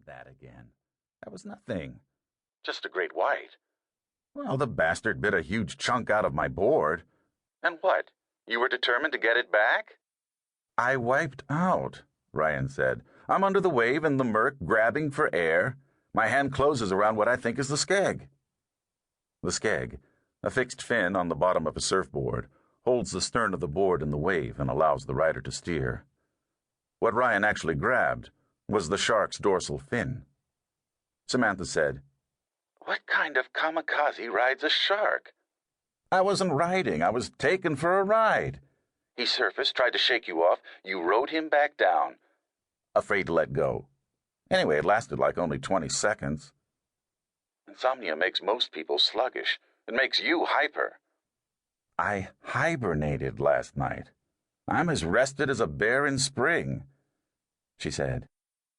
that again? That was nothing. Just a great white. Well, the bastard bit a huge chunk out of my board. And what? You were determined to get it back? I wiped out, Ryan said. I'm under the wave in the murk, grabbing for air. My hand closes around what I think is the skeg. The skeg, a fixed fin on the bottom of a surfboard, holds the stern of the board in the wave and allows the rider to steer. What Ryan actually grabbed was the shark's dorsal fin. Samantha said, What kind of kamikaze rides a shark? I wasn't riding. I was taken for a ride. He surfaced, tried to shake you off. You rode him back down. Afraid to let go. Anyway, it lasted like only 20 seconds. Insomnia makes most people sluggish. It makes you hyper. I hibernated last night. I'm as rested as a bear in spring, she said.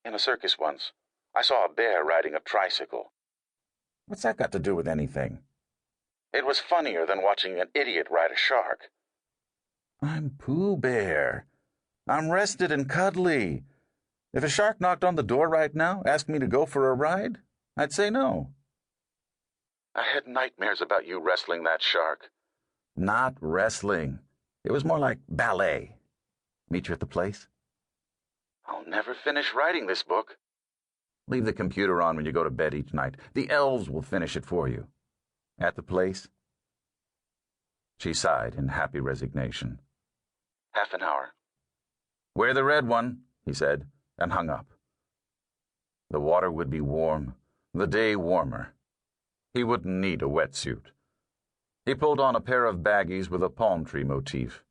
In a circus once, I saw a bear riding a tricycle. What's that got to do with anything? It was funnier than watching an idiot ride a shark. I'm Pooh Bear. I'm rested and cuddly. If a shark knocked on the door right now, asked me to go for a ride, I'd say no. I had nightmares about you wrestling that shark. Not wrestling. It was more like ballet. Meet you at the place? I'll never finish writing this book. Leave the computer on when you go to bed each night. The elves will finish it for you. At the place? She sighed in happy resignation. Half an hour. Wear the red one, he said, and hung up. The water would be warm, the day warmer. He wouldn't need a wetsuit. He pulled on a pair of baggies with a palm tree motif.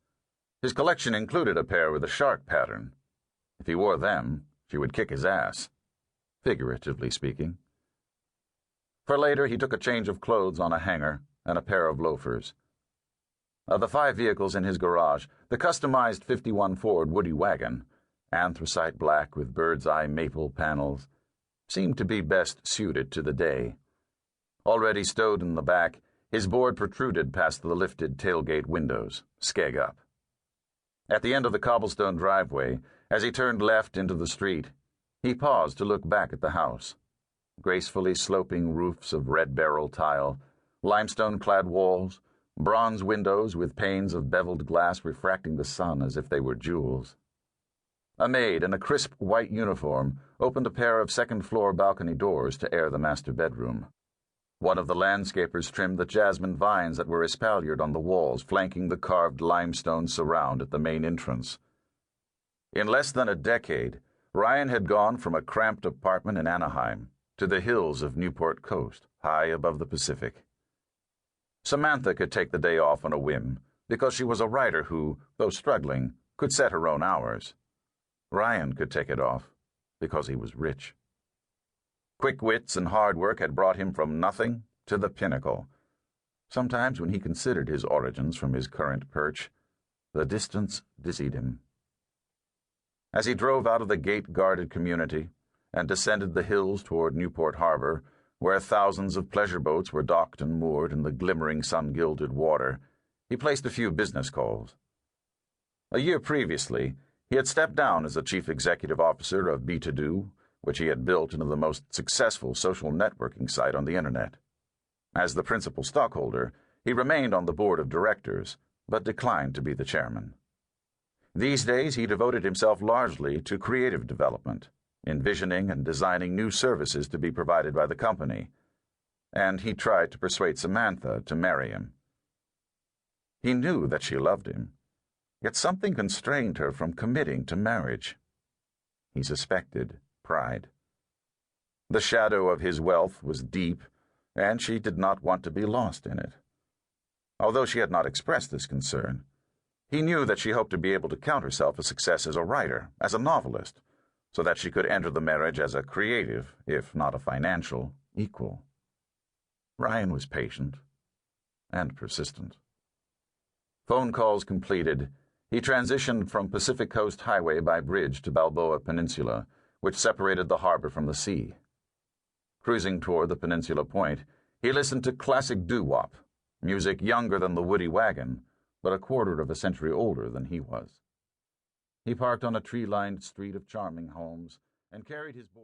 His collection included a pair with a shark pattern. If he wore them, she would kick his ass, figuratively speaking. For later, he took a change of clothes on a hanger and a pair of loafers. Of the 5 vehicles in his garage, the customized '51 Ford Woody wagon, anthracite black with bird's-eye maple panels, seemed to be best suited to the day. Already stowed in the back, his board protruded past the lifted tailgate windows, skeg up. At the end of the cobblestone driveway, as he turned left into the street, he paused to look back at the house. Gracefully sloping roofs of red barrel tile, limestone-clad walls, bronze windows with panes of beveled glass refracting the sun as if they were jewels. A maid in a crisp white uniform opened a pair of second-floor balcony doors to air the master bedroom. One of the landscapers trimmed the jasmine vines that were espaliered on the walls flanking the carved limestone surround at the main entrance. In less than a decade, Ryan had gone from a cramped apartment in Anaheim to the hills of Newport Coast, high above the Pacific. Samantha could take the day off on a whim, because she was a writer who, though struggling, could set her own hours. Ryan could take it off, because he was rich. Quick wits and hard work had brought him from nothing to the pinnacle. Sometimes when he considered his origins from his current perch, the distance dizzied him. As he drove out of the gate-guarded community and descended the hills toward Newport Harbor, where thousands of pleasure boats were docked and moored in the glimmering sun-gilded water, he placed a few business calls. A year previously, he had stepped down as the chief executive officer of B2Do, which he had built into the most successful social networking site on the Internet. As the principal stockholder, he remained on the board of directors, but declined to be the chairman. These days, he devoted himself largely to creative development, envisioning and designing new services to be provided by the company, and he tried to persuade Samantha to marry him. He knew that she loved him, yet something constrained her from committing to marriage. He suspected pride. The shadow of his wealth was deep, and she did not want to be lost in it. Although she had not expressed this concern, he knew that she hoped to be able to count herself a success as a writer, as a novelist, so that she could enter the marriage as a creative, if not a financial, equal. Ryan was patient and persistent. Phone calls completed, he transitioned from Pacific Coast Highway by bridge to Balboa Peninsula, which separated the harbor from the sea. Cruising toward the peninsula point, he listened to classic doo-wop, music younger than the Woody wagon, but a quarter of a century older than he was. He parked on a tree-lined street of charming homes and carried his board.